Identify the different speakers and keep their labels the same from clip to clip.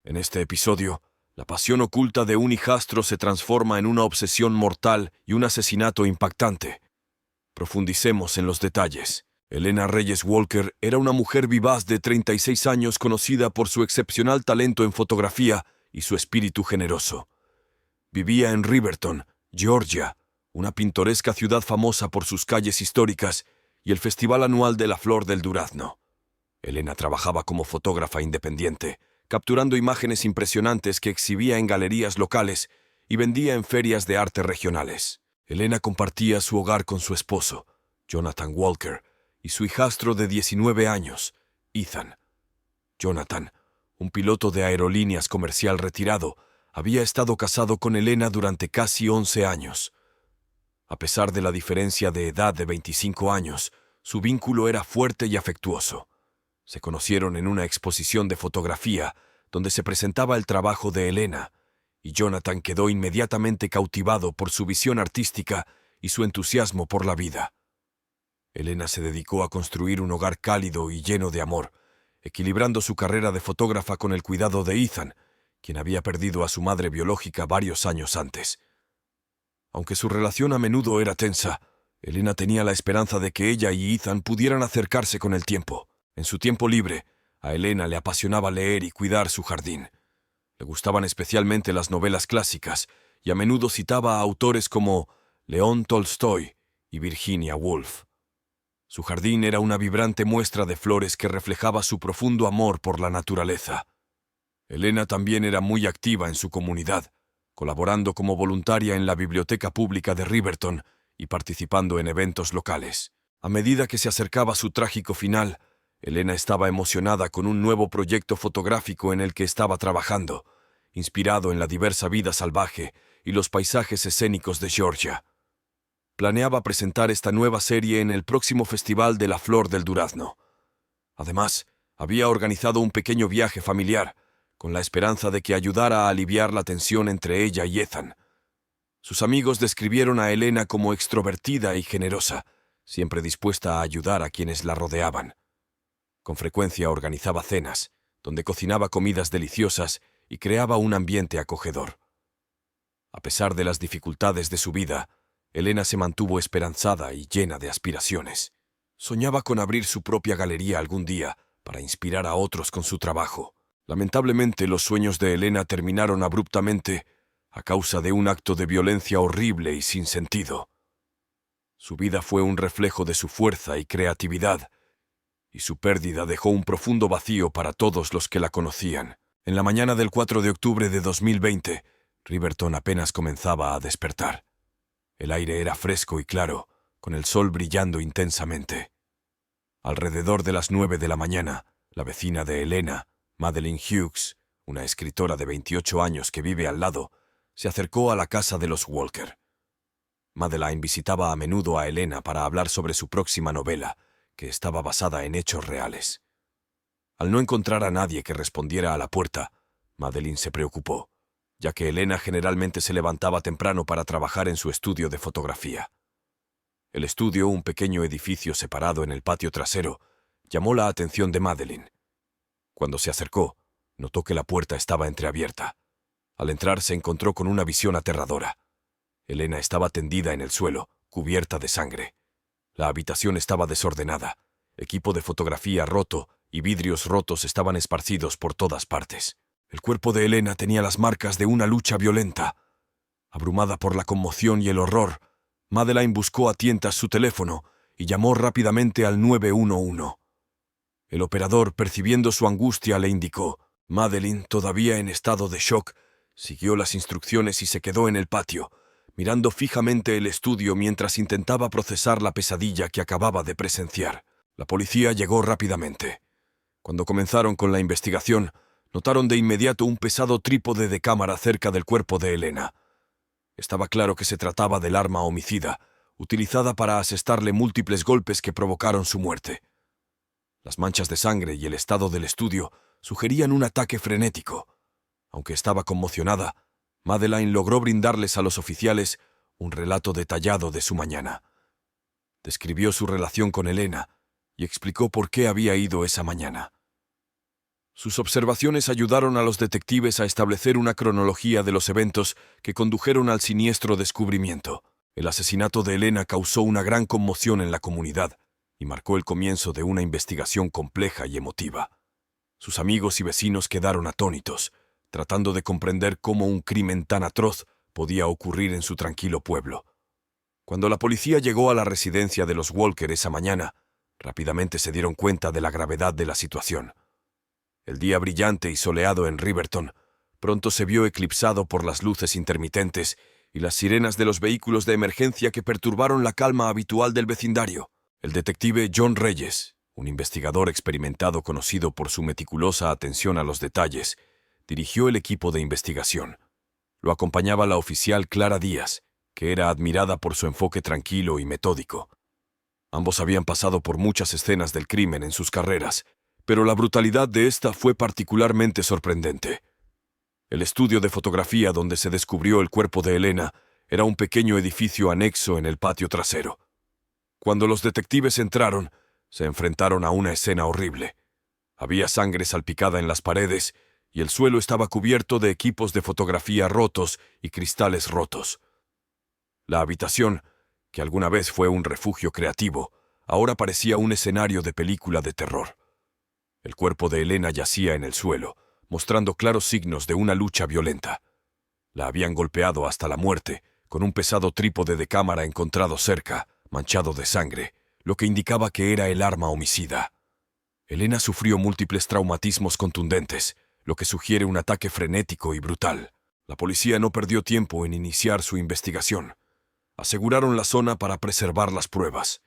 Speaker 1: En este episodio, la pasión oculta de un hijastro se transforma en una obsesión mortal y un asesinato impactante. Profundicemos en los detalles. Elena Reyes Walker era una mujer vivaz de 36 años conocida por su excepcional talento en fotografía y su espíritu generoso. Vivía en Riverton, Georgia, una pintoresca ciudad famosa por sus calles históricas y el festival anual de la flor del durazno. Elena trabajaba como fotógrafa independiente, capturando imágenes impresionantes que exhibía en galerías locales y vendía en ferias de arte regionales. Elena compartía su hogar con su esposo, Jonathan Walker, y su hijastro de 19 años, Ethan. Jonathan, un piloto de aerolíneas comercial retirado, había estado casado con Elena durante casi 11 años. A pesar de la diferencia de edad de 25 años, su vínculo era fuerte y afectuoso. Se conocieron en una exposición de fotografía donde se presentaba el trabajo de Elena, y Jonathan quedó inmediatamente cautivado por su visión artística y su entusiasmo por la vida. Elena se dedicó a construir un hogar cálido y lleno de amor, equilibrando su carrera de fotógrafa con el cuidado de Ethan, quien había perdido a su madre biológica varios años antes. Aunque su relación a menudo era tensa, Elena tenía la esperanza de que ella y Ethan pudieran acercarse con el tiempo. En su tiempo libre, a Elena le apasionaba leer y cuidar su jardín. Le gustaban especialmente las novelas clásicas y a menudo citaba a autores como León Tolstoy y Virginia Woolf. Su jardín era una vibrante muestra de flores que reflejaba su profundo amor por la naturaleza. Elena también era muy activa en su comunidad, colaborando como voluntaria en la biblioteca pública de Riverton y participando en eventos locales. A medida que se acercaba su trágico final, Elena estaba emocionada con un nuevo proyecto fotográfico en el que estaba trabajando, inspirado en la diversa vida salvaje y los paisajes escénicos de Georgia. Planeaba presentar esta nueva serie en el próximo Festival de la Flor del Durazno. Además, había organizado un pequeño viaje familiar, con la esperanza de que ayudara a aliviar la tensión entre ella y Ethan. Sus amigos describieron a Elena como extrovertida y generosa, siempre dispuesta a ayudar a quienes la rodeaban. Con frecuencia organizaba cenas, donde cocinaba comidas deliciosas y creaba un ambiente acogedor. A pesar de las dificultades de su vida, Elena se mantuvo esperanzada y llena de aspiraciones. Soñaba con abrir su propia galería algún día para inspirar a otros con su trabajo. Lamentablemente, los sueños de Elena terminaron abruptamente a causa de un acto de violencia horrible y sin sentido. Su vida fue un reflejo de su fuerza y creatividad, y su pérdida dejó un profundo vacío para todos los que la conocían. En la mañana del 4 de octubre de 2020, Riverton apenas comenzaba a despertar. El aire era fresco y claro, con el sol brillando intensamente. Alrededor de las 9 de la mañana, la vecina de Elena, Madeline Hughes, una escritora de 28 años que vive al lado, se acercó a la casa de los Walker. Madeline visitaba a menudo a Elena para hablar sobre su próxima novela, que estaba basada en hechos reales. Al no encontrar a nadie que respondiera a la puerta, Madeline se preocupó, ya que Elena generalmente se levantaba temprano para trabajar en su estudio de fotografía. El estudio, un pequeño edificio separado en el patio trasero, llamó la atención de Madeline. Cuando se acercó, notó que la puerta estaba entreabierta. Al entrar se encontró con una visión aterradora. Elena estaba tendida en el suelo, cubierta de sangre. La habitación estaba desordenada, equipo de fotografía roto y vidrios rotos estaban esparcidos por todas partes. El cuerpo de Elena tenía las marcas de una lucha violenta. Abrumada por la conmoción y el horror, Madeline buscó a tientas su teléfono y llamó rápidamente al 911. El operador, percibiendo su angustia, le indicó. Madeline, todavía en estado de shock, siguió las instrucciones y se quedó en el patio, mirando fijamente el estudio mientras intentaba procesar la pesadilla que acababa de presenciar. La policía llegó rápidamente. Cuando comenzaron con la investigación, notaron de inmediato un pesado trípode de cámara cerca del cuerpo de Elena. Estaba claro que se trataba del arma homicida, utilizada para asestarle múltiples golpes que provocaron su muerte. Las manchas de sangre y el estado del estudio sugerían un ataque frenético. Aunque estaba conmocionada, Madeline logró brindarles a los oficiales un relato detallado de su mañana. Describió su relación con Elena y explicó por qué había ido esa mañana. Sus observaciones ayudaron a los detectives a establecer una cronología de los eventos que condujeron al siniestro descubrimiento. El asesinato de Elena causó una gran conmoción en la comunidad y marcó el comienzo de una investigación compleja y emotiva. Sus amigos y vecinos quedaron atónitos, tratando de comprender cómo un crimen tan atroz podía ocurrir en su tranquilo pueblo. Cuando la policía llegó a la residencia de los Walker esa mañana, rápidamente se dieron cuenta de la gravedad de la situación. El día brillante y soleado en Riverton pronto se vio eclipsado por las luces intermitentes y las sirenas de los vehículos de emergencia que perturbaron la calma habitual del vecindario. El detective John Reyes, un investigador experimentado conocido por su meticulosa atención a los detalles, dirigió el equipo de investigación. Lo acompañaba la oficial Clara Díaz, que era admirada por su enfoque tranquilo y metódico. Ambos habían pasado por muchas escenas del crimen en sus carreras, pero la brutalidad de esta fue particularmente sorprendente. El estudio de fotografía donde se descubrió el cuerpo de Elena era un pequeño edificio anexo en el patio trasero. Cuando los detectives entraron, se enfrentaron a una escena horrible. Había sangre salpicada en las paredes y el suelo estaba cubierto de equipos de fotografía rotos y cristales rotos. La habitación, que alguna vez fue un refugio creativo, ahora parecía un escenario de película de terror. El cuerpo de Elena yacía en el suelo, mostrando claros signos de una lucha violenta. La habían golpeado hasta la muerte, con un pesado trípode de cámara encontrado cerca, manchado de sangre, lo que indicaba que era el arma homicida. Elena sufrió múltiples traumatismos contundentes, lo que sugiere un ataque frenético y brutal. La policía no perdió tiempo en iniciar su investigación. Aseguraron la zona para preservar las pruebas.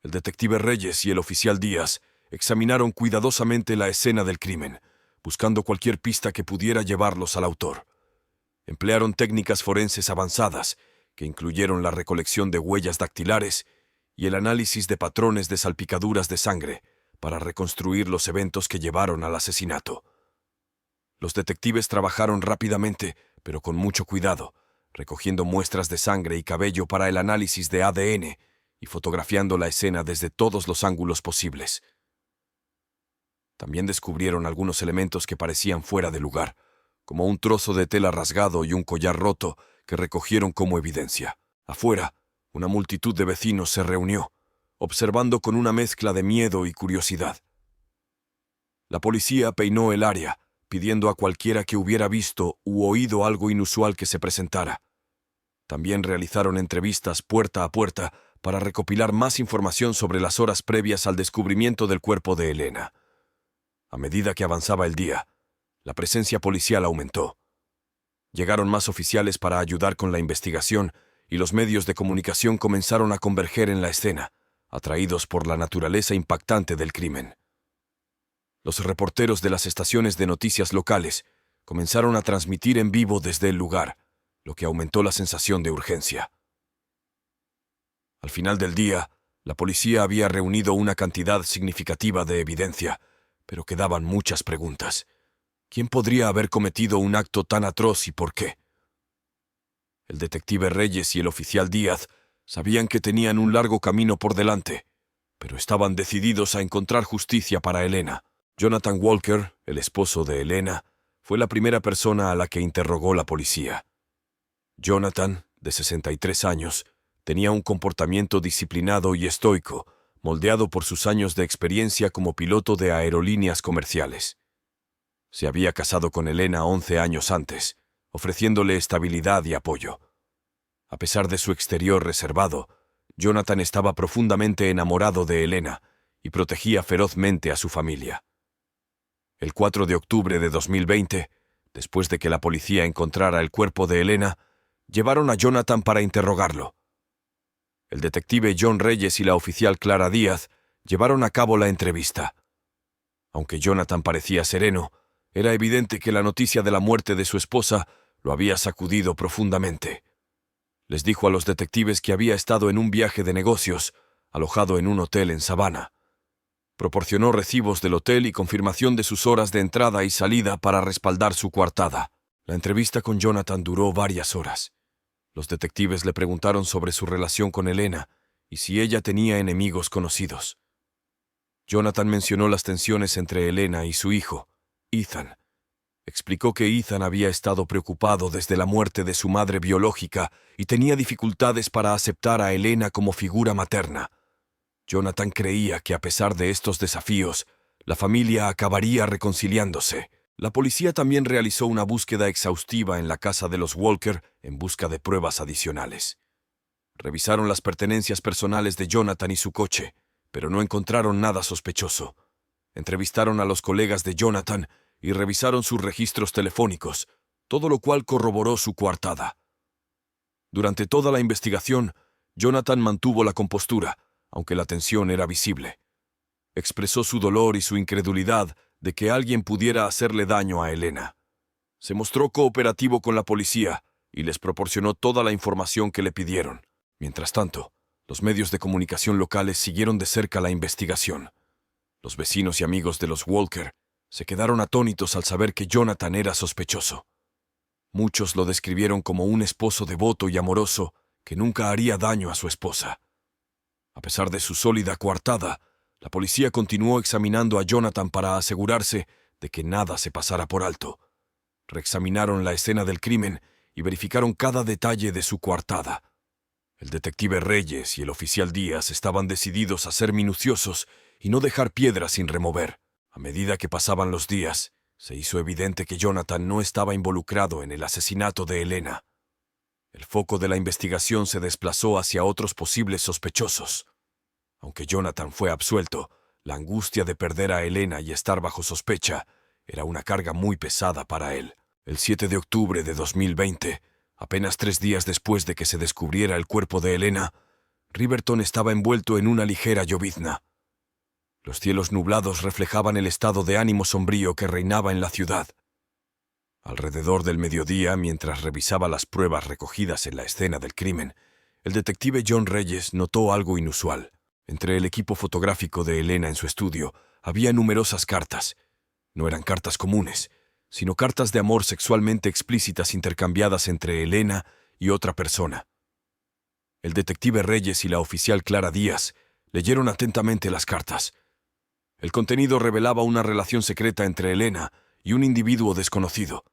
Speaker 1: El detective Reyes y el oficial Díaz examinaron cuidadosamente la escena del crimen, buscando cualquier pista que pudiera llevarlos al autor. Emplearon técnicas forenses avanzadas, que incluyeron la recolección de huellas dactilares y el análisis de patrones de salpicaduras de sangre para reconstruir los eventos que llevaron al asesinato. Los detectives trabajaron rápidamente, pero con mucho cuidado, recogiendo muestras de sangre y cabello para el análisis de ADN y fotografiando la escena desde todos los ángulos posibles. También descubrieron algunos elementos que parecían fuera de lugar, como un trozo de tela rasgado y un collar roto que recogieron como evidencia. Afuera, una multitud de vecinos se reunió, observando con una mezcla de miedo y curiosidad. La policía peinó el área, pidiendo a cualquiera que hubiera visto u oído algo inusual que se presentara. También realizaron entrevistas puerta a puerta para recopilar más información sobre las horas previas al descubrimiento del cuerpo de Elena. A medida que avanzaba el día, la presencia policial aumentó. Llegaron más oficiales para ayudar con la investigación y los medios de comunicación comenzaron a converger en la escena, atraídos por la naturaleza impactante del crimen. Los reporteros de las estaciones de noticias locales comenzaron a transmitir en vivo desde el lugar, lo que aumentó la sensación de urgencia. Al final del día, la policía había reunido una cantidad significativa de evidencia, pero quedaban muchas preguntas. ¿Quién podría haber cometido un acto tan atroz y por qué? El detective Reyes y el oficial Díaz sabían que tenían un largo camino por delante, pero estaban decididos a encontrar justicia para Elena. Jonathan Walker, el esposo de Elena, fue la primera persona a la que interrogó la policía. Jonathan, de 63 años, tenía un comportamiento disciplinado y estoico, moldeado por sus años de experiencia como piloto de aerolíneas comerciales. Se había casado con Elena 11 años antes, ofreciéndole estabilidad y apoyo. A pesar de su exterior reservado, Jonathan estaba profundamente enamorado de Elena y protegía ferozmente a su familia. El 4 de octubre de 2020, después de que la policía encontrara el cuerpo de Elena, llevaron a Jonathan para interrogarlo. El detective John Reyes y la oficial Clara Díaz llevaron a cabo la entrevista. Aunque Jonathan parecía sereno, era evidente que la noticia de la muerte de su esposa lo había sacudido profundamente. Les dijo a los detectives que había estado en un viaje de negocios, alojado en un hotel en Savannah. Proporcionó recibos del hotel y confirmación de sus horas de entrada y salida para respaldar su coartada. La entrevista con Jonathan duró varias horas. Los detectives le preguntaron sobre su relación con Elena y si ella tenía enemigos conocidos. Jonathan mencionó las tensiones entre Elena y su hijo, Ethan. Explicó que Ethan había estado preocupado desde la muerte de su madre biológica y tenía dificultades para aceptar a Elena como figura materna. Jonathan creía que a pesar de estos desafíos, la familia acabaría reconciliándose. La policía también realizó una búsqueda exhaustiva en la casa de los Walker en busca de pruebas adicionales. Revisaron las pertenencias personales de Jonathan y su coche, pero no encontraron nada sospechoso. Entrevistaron a los colegas de Jonathan y revisaron sus registros telefónicos, todo lo cual corroboró su coartada. Durante toda la investigación, Jonathan mantuvo la compostura, aunque la tensión era visible. Expresó su dolor y su incredulidad de que alguien pudiera hacerle daño a Elena. Se mostró cooperativo con la policía y les proporcionó toda la información que le pidieron. Mientras tanto, los medios de comunicación locales siguieron de cerca la investigación. Los vecinos y amigos de los Walker se quedaron atónitos al saber que Jonathan era sospechoso. Muchos lo describieron como un esposo devoto y amoroso que nunca haría daño a su esposa. A pesar de su sólida coartada, la policía continuó examinando a Jonathan para asegurarse de que nada se pasara por alto. Reexaminaron la escena del crimen y verificaron cada detalle de su coartada. El detective Reyes y el oficial Díaz estaban decididos a ser minuciosos y no dejar piedras sin remover. A medida que pasaban los días, se hizo evidente que Jonathan no estaba involucrado en el asesinato de Elena. El foco de la investigación se desplazó hacia otros posibles sospechosos. Aunque Jonathan fue absuelto, la angustia de perder a Elena y estar bajo sospecha era una carga muy pesada para él. El 7 de octubre de 2020, apenas 3 días después de que se descubriera el cuerpo de Elena, Riverton estaba envuelto en una ligera llovizna. Los cielos nublados reflejaban el estado de ánimo sombrío que reinaba en la ciudad. Alrededor del mediodía, mientras revisaba las pruebas recogidas en la escena del crimen, el detective John Reyes notó algo inusual. Entre el equipo fotográfico de Elena en su estudio había numerosas cartas. No eran cartas comunes, sino cartas de amor sexualmente explícitas intercambiadas entre Elena y otra persona. El detective Reyes y la oficial Clara Díaz leyeron atentamente las cartas. El contenido revelaba una relación secreta entre Elena y un individuo desconocido.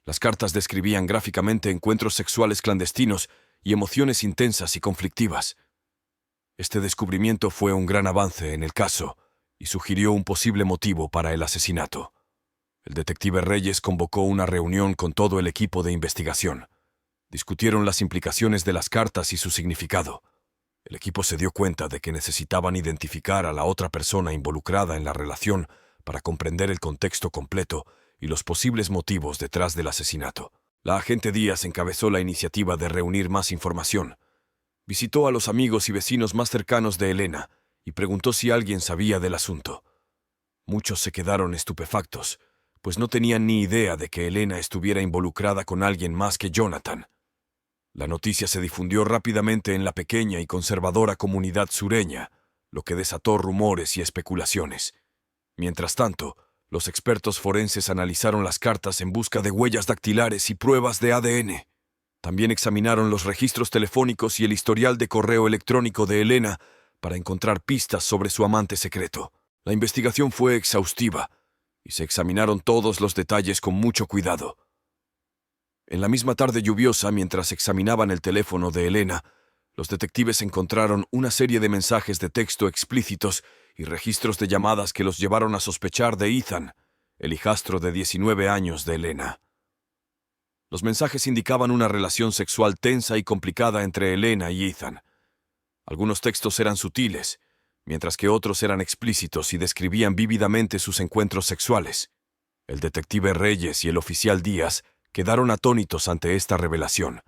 Speaker 1: Las cartas describían gráficamente encuentros sexuales clandestinos y emociones intensas y conflictivas. Este descubrimiento fue un gran avance en el caso y sugirió un posible motivo para el asesinato. El detective Reyes convocó una reunión con todo el equipo de investigación. Discutieron las implicaciones de las cartas y su significado. El equipo se dio cuenta de que necesitaban identificar a la otra persona involucrada en la relación para comprender el contexto completo y los posibles motivos detrás del asesinato. La agente Díaz encabezó la iniciativa de reunir más información. Visitó a los amigos y vecinos más cercanos de Elena y preguntó si alguien sabía del asunto. Muchos se quedaron estupefactos, pues no tenían ni idea de que Elena estuviera involucrada con alguien más que Jonathan. La noticia se difundió rápidamente en la pequeña y conservadora comunidad sureña, lo que desató rumores y especulaciones. Mientras tanto, los expertos forenses analizaron las cartas en busca de huellas dactilares y pruebas de ADN. También examinaron los registros telefónicos y el historial de correo electrónico de Elena para encontrar pistas sobre su amante secreto. La investigación fue exhaustiva y se examinaron todos los detalles con mucho cuidado. En la misma tarde lluviosa, mientras examinaban el teléfono de Elena, los detectives encontraron una serie de mensajes de texto explícitos y registros de llamadas que los llevaron a sospechar de Ethan, el hijastro de 19 años de Elena. Los mensajes indicaban una relación sexual tensa y complicada entre Elena y Ethan. Algunos textos eran sutiles, mientras que otros eran explícitos y describían vívidamente sus encuentros sexuales. El detective Reyes y el oficial Díaz quedaron atónitos ante esta revelación.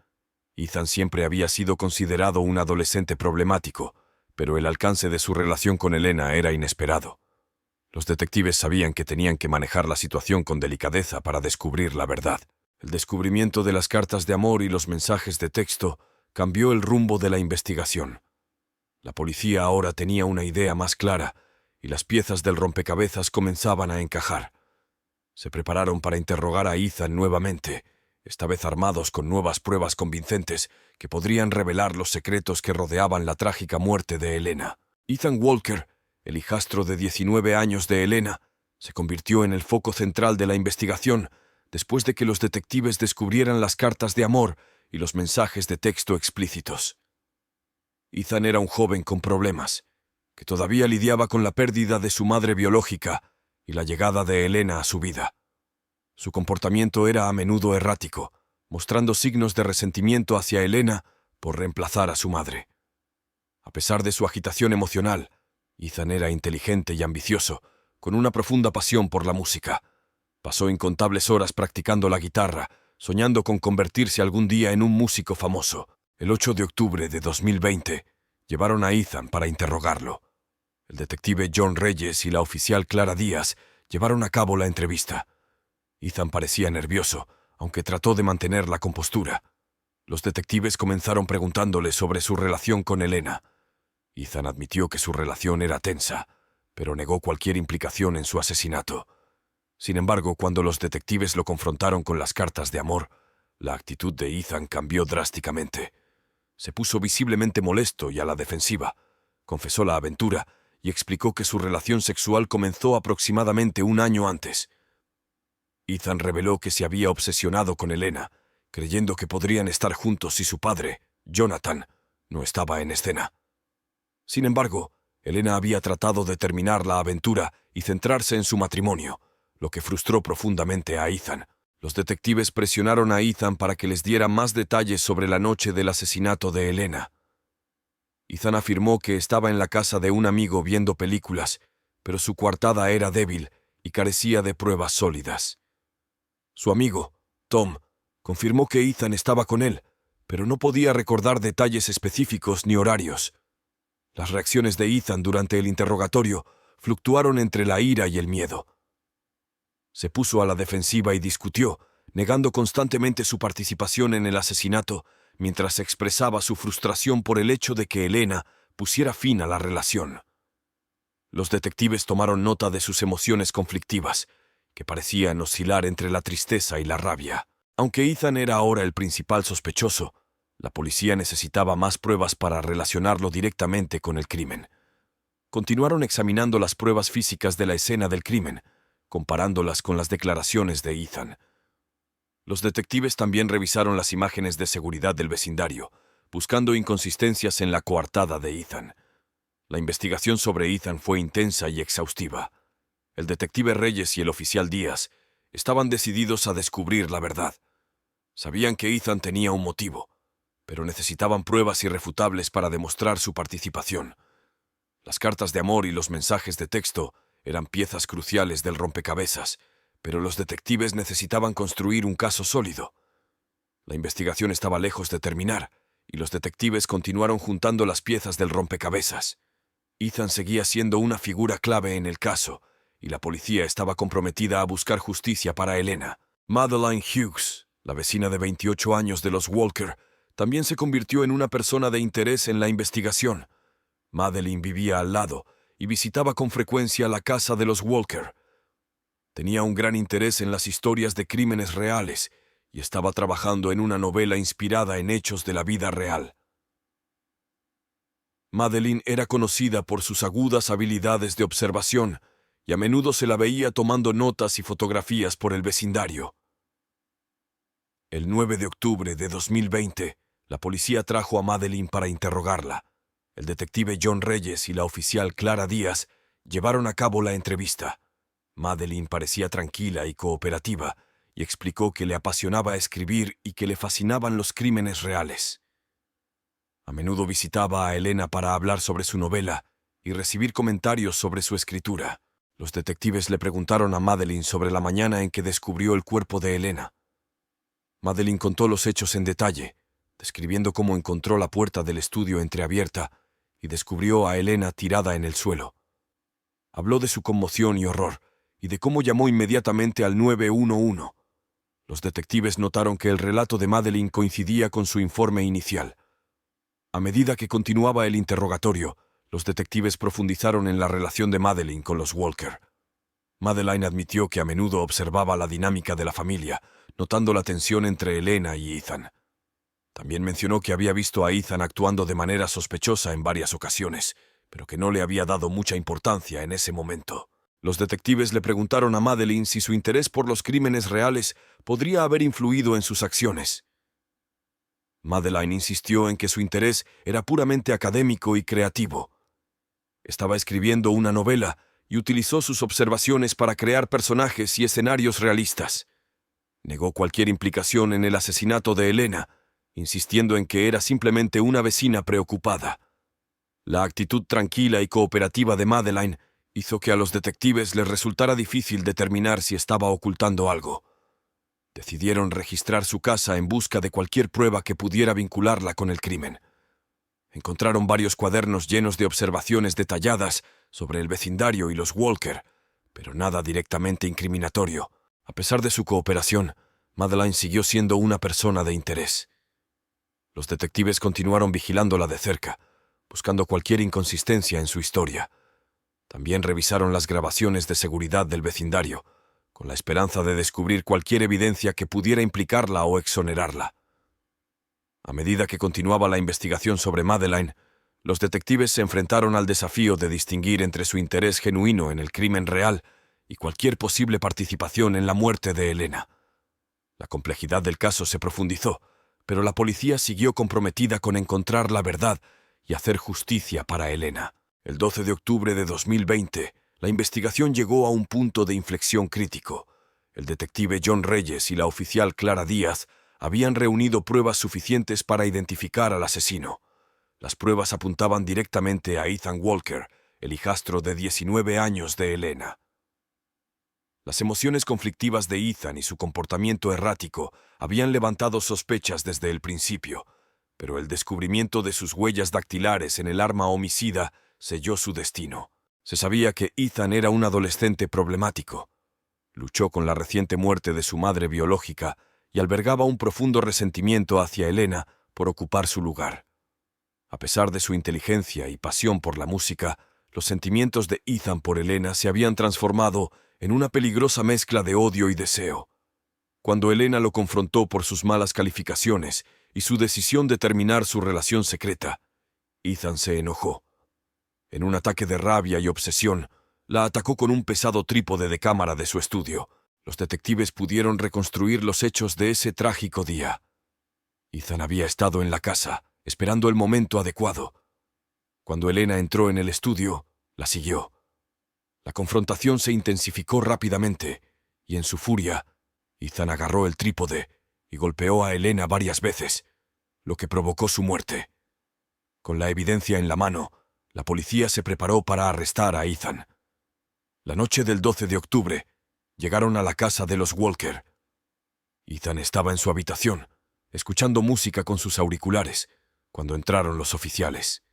Speaker 1: Ethan siempre había sido considerado un adolescente problemático, pero el alcance de su relación con Elena era inesperado. Los detectives sabían que tenían que manejar la situación con delicadeza para descubrir la verdad. El descubrimiento de las cartas de amor y los mensajes de texto cambió el rumbo de la investigación. La policía ahora tenía una idea más clara y las piezas del rompecabezas comenzaban a encajar. Se prepararon para interrogar a Ethan nuevamente, esta vez armados con nuevas pruebas convincentes que podrían revelar los secretos que rodeaban la trágica muerte de Elena. Ethan Walker, el hijastro de 19 años de Elena, Se convirtió en el foco central de la investigación después de que los detectives descubrieran las cartas de amor y los mensajes de texto explícitos. Ethan era un joven con problemas, que todavía lidiaba con la pérdida de su madre biológica y la llegada de Elena a su vida. Su comportamiento era a menudo errático, mostrando signos de resentimiento hacia Elena por reemplazar a su madre. A pesar de su agitación emocional, Ethan era inteligente y ambicioso, con una profunda pasión por la música. Pasó incontables horas practicando la guitarra, soñando con convertirse algún día en un músico famoso. El 8 de octubre de 2020, llevaron a Ethan para interrogarlo. El detective John Reyes y la oficial Clara Díaz llevaron a cabo la entrevista. Ethan parecía nervioso, aunque trató de mantener la compostura. Los detectives comenzaron preguntándole sobre su relación con Elena. Ethan admitió que su relación era tensa, pero negó cualquier implicación en su asesinato. Sin embargo, cuando los detectives lo confrontaron con las cartas de amor, la actitud de Ethan cambió drásticamente. Se puso visiblemente molesto y a la defensiva. Confesó la aventura y explicó que su relación sexual comenzó aproximadamente un año antes. Ethan reveló que se había obsesionado con Elena, creyendo que podrían estar juntos si su padre, Jonathan, no estaba en escena. Sin embargo, Elena había tratado de terminar la aventura y centrarse en su matrimonio, lo que frustró profundamente a Ethan. Los detectives presionaron a Ethan para que les diera más detalles sobre la noche del asesinato de Elena. Ethan afirmó que estaba en la casa de un amigo viendo películas, pero su coartada era débil y carecía de pruebas sólidas. Su amigo, Tom, confirmó que Ethan estaba con él, pero no podía recordar detalles específicos ni horarios. Las reacciones de Ethan durante el interrogatorio fluctuaron entre la ira y el miedo. Se puso a la defensiva y discutió, negando constantemente su participación en el asesinato, mientras expresaba su frustración por el hecho de que Elena pusiera fin a la relación. Los detectives tomaron nota de sus emociones conflictivas, que parecían oscilar entre la tristeza y la rabia. Aunque Ethan era ahora el principal sospechoso, la policía necesitaba más pruebas para relacionarlo directamente con el crimen. Continuaron examinando las pruebas físicas de la escena del crimen, comparándolas con las declaraciones de Ethan. Los detectives también revisaron las imágenes de seguridad del vecindario, buscando inconsistencias en la coartada de Ethan. La investigación sobre Ethan fue intensa y exhaustiva. El detective Reyes y el oficial Díaz estaban decididos a descubrir la verdad. Sabían que Ethan tenía un motivo, pero necesitaban pruebas irrefutables para demostrar su participación. Las cartas de amor y los mensajes de texto eran piezas cruciales del rompecabezas, pero los detectives necesitaban construir un caso sólido. La investigación estaba lejos de terminar, y los detectives continuaron juntando las piezas del rompecabezas. Ethan seguía siendo una figura clave en el caso, y la policía estaba comprometida a buscar justicia para Elena. Madeleine Hughes, la vecina de 28 años de los Walker, también se convirtió en una persona de interés en la investigación. Madeleine vivía al lado y visitaba con frecuencia la casa de los Walker. Tenía un gran interés en las historias de crímenes reales y estaba trabajando en una novela inspirada en hechos de la vida real. Madeleine era conocida por sus agudas habilidades de observación y a menudo se la veía tomando notas y fotografías por el vecindario. El 9 de octubre de 2020, la policía trajo a Madeleine para interrogarla. El detective John Reyes y la oficial Clara Díaz llevaron a cabo la entrevista. Madeleine parecía tranquila y cooperativa y explicó que le apasionaba escribir y que le fascinaban los crímenes reales. A menudo visitaba a Elena para hablar sobre su novela y recibir comentarios sobre su escritura. Los detectives le preguntaron a Madeleine sobre la mañana en que descubrió el cuerpo de Elena. Madeleine contó los hechos en detalle, describiendo cómo encontró la puerta del estudio entreabierta y descubrió a Elena tirada en el suelo. Habló de su conmoción y horror, y de cómo llamó inmediatamente al 911. Los detectives notaron que el relato de Madeleine coincidía con su informe inicial. A medida que continuaba el interrogatorio, los detectives profundizaron en la relación de Madeleine con los Walker. Madeleine admitió que a menudo observaba la dinámica de la familia, notando la tensión entre Elena y Ethan. También mencionó que había visto a Ethan actuando de manera sospechosa en varias ocasiones, pero que no le había dado mucha importancia en ese momento. Los detectives le preguntaron a Madeleine si su interés por los crímenes reales podría haber influido en sus acciones. Madeleine insistió en que su interés era puramente académico y creativo. Estaba escribiendo una novela y utilizó sus observaciones para crear personajes y escenarios realistas. Negó cualquier implicación en el asesinato de Elena, insistiendo en que era simplemente una vecina preocupada. La actitud tranquila y cooperativa de Madeleine hizo que a los detectives les resultara difícil determinar si estaba ocultando algo. Decidieron registrar su casa en busca de cualquier prueba que pudiera vincularla con el crimen. Encontraron varios cuadernos llenos de observaciones detalladas sobre el vecindario y los Walker, pero nada directamente incriminatorio. A pesar de su cooperación, Madeleine siguió siendo una persona de interés. Los detectives continuaron vigilándola de cerca, buscando cualquier inconsistencia en su historia. También revisaron las grabaciones de seguridad del vecindario, con la esperanza de descubrir cualquier evidencia que pudiera implicarla o exonerarla. A medida que continuaba la investigación sobre Madeleine, los detectives se enfrentaron al desafío de distinguir entre su interés genuino en el crimen real y cualquier posible participación en la muerte de Elena. La complejidad del caso se profundizó, pero la policía siguió comprometida con encontrar la verdad y hacer justicia para Elena. El 12 de octubre de 2020, la investigación llegó a un punto de inflexión crítico. El detective John Reyes y la oficial Clara Díaz habían reunido pruebas suficientes para identificar al asesino. Las pruebas apuntaban directamente a Ethan Walker, el hijastro de 19 años de Elena. Las emociones conflictivas de Ethan y su comportamiento errático habían levantado sospechas desde el principio, pero el descubrimiento de sus huellas dactilares en el arma homicida selló su destino. Se sabía que Ethan era un adolescente problemático. Luchó con la reciente muerte de su madre biológica y albergaba un profundo resentimiento hacia Elena por ocupar su lugar. A pesar de su inteligencia y pasión por la música, los sentimientos de Ethan por Elena se habían transformado en una peligrosa mezcla de odio y deseo. Cuando Elena lo confrontó por sus malas calificaciones y su decisión de terminar su relación secreta, Ethan se enojó. En un ataque de rabia y obsesión, la atacó con un pesado trípode de cámara de su estudio. Los detectives pudieron reconstruir los hechos de ese trágico día. Ethan había estado en la casa, esperando el momento adecuado. Cuando Elena entró en el estudio, la siguió. La confrontación se intensificó rápidamente, y en su furia, Ethan agarró el trípode y golpeó a Elena varias veces, lo que provocó su muerte. Con la evidencia en la mano, la policía se preparó para arrestar a Ethan. La noche del 12 de octubre, llegaron a la casa de los Walker. Ethan estaba en su habitación, escuchando música con sus auriculares, cuando entraron los oficiales.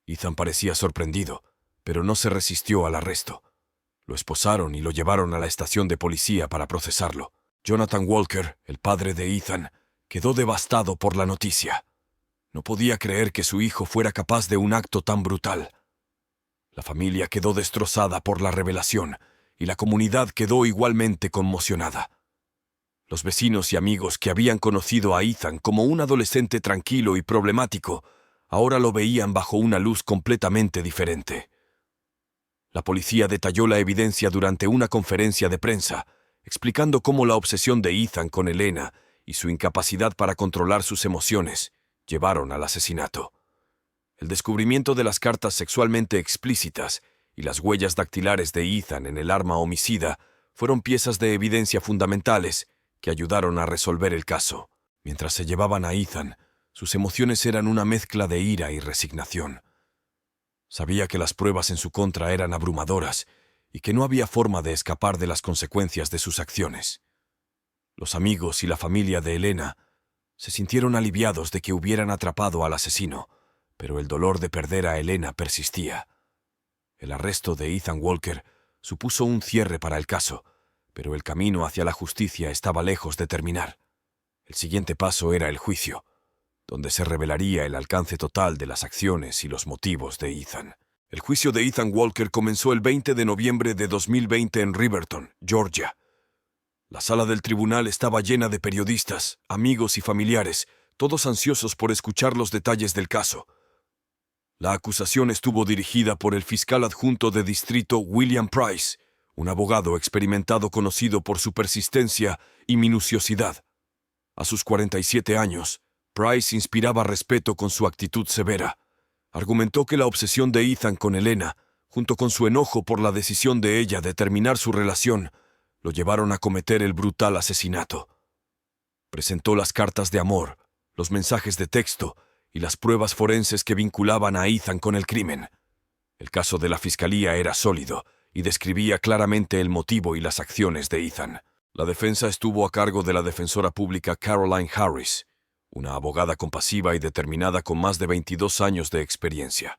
Speaker 1: Ethan parecía sorprendido, pero no se resistió al arresto. Lo esposaron y lo llevaron a la estación de policía para procesarlo. Jonathan Walker, el padre de Ethan, quedó devastado por la noticia. No podía creer que su hijo fuera capaz de un acto tan brutal. La familia quedó destrozada por la revelación y la comunidad quedó igualmente conmocionada. Los vecinos y amigos que habían conocido a Ethan como un adolescente tranquilo y problemático, ahora lo veían bajo una luz completamente diferente. La policía detalló la evidencia durante una conferencia de prensa, explicando cómo la obsesión de Ethan con Elena y su incapacidad para controlar sus emociones llevaron al asesinato. El descubrimiento de las cartas sexualmente explícitas y las huellas dactilares de Ethan en el arma homicida fueron piezas de evidencia fundamentales que ayudaron a resolver el caso. Mientras se llevaban a Ethan, sus emociones eran una mezcla de ira y resignación. Sabía que las pruebas en su contra eran abrumadoras y que no había forma de escapar de las consecuencias de sus acciones. Los amigos y la familia de Elena se sintieron aliviados de que hubieran atrapado al asesino, pero el dolor de perder a Elena persistía. El arresto de Ethan Walker supuso un cierre para el caso, pero el camino hacia la justicia estaba lejos de terminar. El siguiente paso era el juicio, donde se revelaría el alcance total de las acciones y los motivos de Ethan. El juicio de Ethan Walker comenzó el 20 de noviembre de 2020 en Riverton, Georgia. La sala del tribunal estaba llena de periodistas, amigos y familiares, todos ansiosos por escuchar los detalles del caso. La acusación estuvo dirigida por el fiscal adjunto de distrito William Price un abogado experimentado conocido por su persistencia y minuciosidad. A sus 47 años, Price inspiraba respeto con su actitud severa. Argumentó que la obsesión de Ethan con Elena, junto con su enojo por la decisión de ella de terminar su relación, lo llevaron a cometer el brutal asesinato. Presentó las cartas de amor, los mensajes de texto y las pruebas forenses que vinculaban a Ethan con el crimen. El caso de la fiscalía era sólido y describía claramente el motivo y las acciones de Ethan. La defensa estuvo a cargo de la defensora pública Caroline Harris, una abogada compasiva y determinada con más de 22 años de experiencia.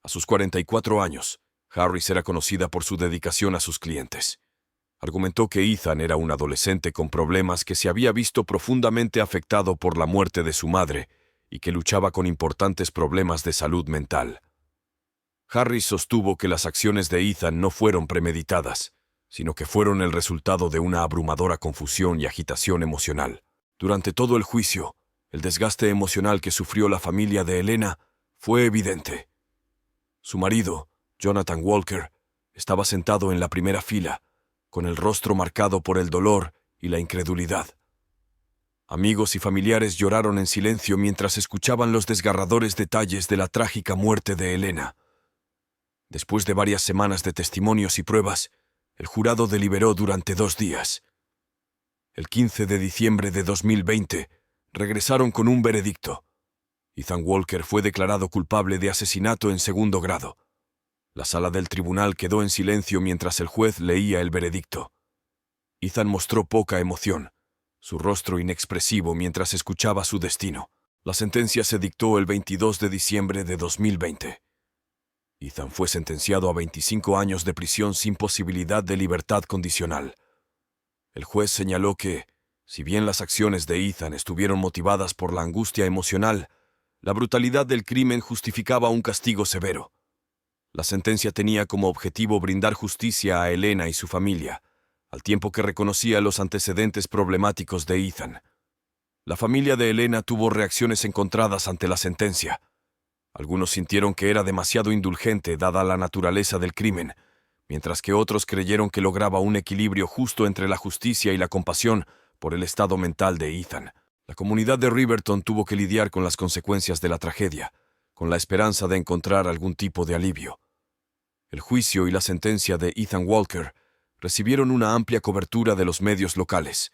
Speaker 1: A sus 44 años, Harris era conocida por su dedicación a sus clientes. Argumentó que Ethan era un adolescente con problemas que se había visto profundamente afectado por la muerte de su madre y que luchaba con importantes problemas de salud mental. Harris sostuvo que las acciones de Ethan no fueron premeditadas, sino que fueron el resultado de una abrumadora confusión y agitación emocional. Durante todo el juicio, el desgaste emocional que sufrió la familia de Elena fue evidente. Su marido, Jonathan Walker, estaba sentado en la primera fila, con el rostro marcado por el dolor y la incredulidad. Amigos y familiares lloraron en silencio mientras escuchaban los desgarradores detalles de la trágica muerte de Elena. Después de varias semanas de testimonios y pruebas, el jurado deliberó durante 2 días. El 15 de diciembre de 2020, regresaron con un veredicto. Ethan Walker fue declarado culpable de asesinato en 2º grado. La sala del tribunal quedó en silencio mientras el juez leía el veredicto. Ethan mostró poca emoción, su rostro inexpresivo mientras escuchaba su destino. La sentencia se dictó el 22 de diciembre de 2020. Ethan fue sentenciado a 25 años de prisión sin posibilidad de libertad condicional. El juez señaló que, si bien las acciones de Ethan estuvieron motivadas por la angustia emocional, la brutalidad del crimen justificaba un castigo severo. La sentencia tenía como objetivo brindar justicia a Elena y su familia, al tiempo que reconocía los antecedentes problemáticos de Ethan. La familia de Elena tuvo reacciones encontradas ante la sentencia. Algunos sintieron que era demasiado indulgente dada la naturaleza del crimen, mientras que otros creyeron que lograba un equilibrio justo entre la justicia y la compasión por el estado mental de Ethan. La comunidad de Riverton tuvo que lidiar con las consecuencias de la tragedia, con la esperanza de encontrar algún tipo de alivio. El juicio y la sentencia de Ethan Walker recibieron una amplia cobertura de los medios locales.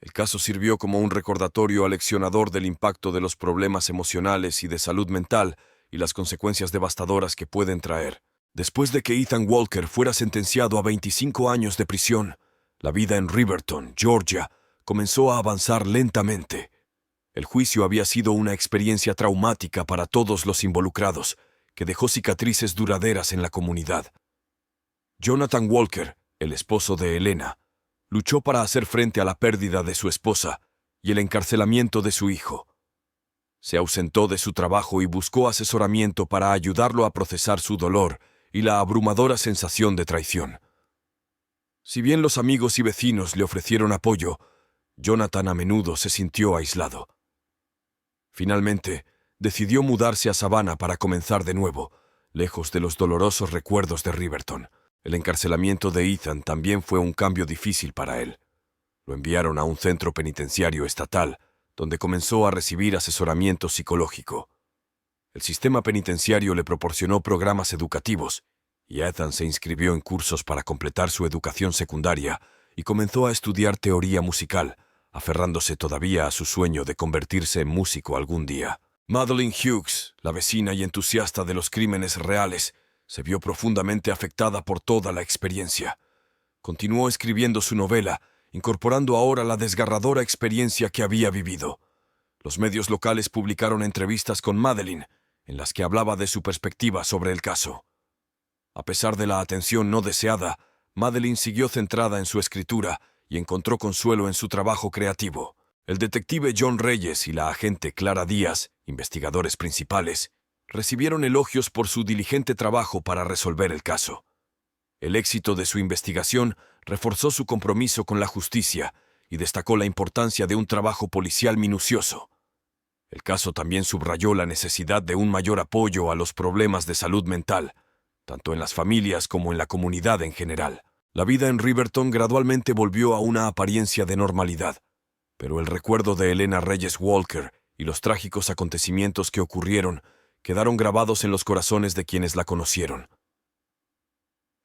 Speaker 1: El caso sirvió como un recordatorio aleccionador del impacto de los problemas emocionales y de salud mental y las consecuencias devastadoras que pueden traer. Después de que Ethan Walker fuera sentenciado a 25 años de prisión, la vida en Riverton, Georgia, comenzó a avanzar lentamente. El juicio había sido una experiencia traumática para todos los involucrados, que dejó cicatrices duraderas en la comunidad. Jonathan Walker, el esposo de Elena, luchó para hacer frente a la pérdida de su esposa y el encarcelamiento de su hijo. Se ausentó de su trabajo y buscó asesoramiento para ayudarlo a procesar su dolor y la abrumadora sensación de traición. Si bien los amigos y vecinos le ofrecieron apoyo, Jonathan a menudo se sintió aislado. Finalmente, decidió mudarse a Savannah para comenzar de nuevo, lejos de los dolorosos recuerdos de Riverton. El encarcelamiento de Ethan también fue un cambio difícil para él. Lo enviaron a un centro penitenciario estatal, donde comenzó a recibir asesoramiento psicológico. El sistema penitenciario le proporcionó programas educativos, y Ethan se inscribió en cursos para completar su educación secundaria y comenzó a estudiar teoría musical, aferrándose todavía a su sueño de convertirse en músico algún día. Madeleine Hughes, la vecina y entusiasta de los crímenes reales, se vio profundamente afectada por toda la experiencia. Continuó escribiendo su novela, incorporando ahora la desgarradora experiencia que había vivido. Los medios locales publicaron entrevistas con Madeleine, en las que hablaba de su perspectiva sobre el caso. A pesar de la atención no deseada, Madeleine siguió centrada en su escritura y encontró consuelo en su trabajo creativo. El detective John Reyes y la agente Clara Díaz, investigadores principales, recibieron elogios por su diligente trabajo para resolver el caso. El éxito de su investigación reforzó su compromiso con la justicia y destacó la importancia de un trabajo policial minucioso. El caso también subrayó la necesidad de un mayor apoyo a los problemas de salud mental, tanto en las familias como en la comunidad en general. La vida en Riverton gradualmente volvió a una apariencia de normalidad, pero el recuerdo de Elena Reyes Walker y los trágicos acontecimientos que ocurrieron quedaron grabados en los corazones de quienes la conocieron.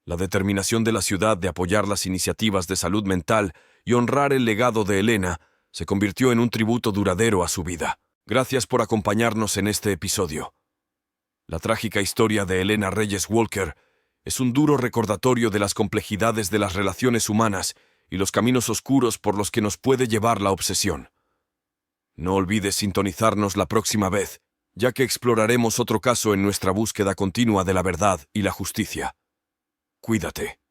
Speaker 1: La determinación de la ciudad de apoyar las iniciativas de salud mental y honrar el legado de Elena se convirtió en un tributo duradero a su vida. Gracias por acompañarnos en este episodio. La trágica historia de Elena Reyes Walker es un duro recordatorio de las complejidades de las relaciones humanas y los caminos oscuros por los que nos puede llevar la obsesión. No olvides sintonizarnos la próxima vez, ya que exploraremos otro caso en nuestra búsqueda continua de la verdad y la justicia. Cuídate.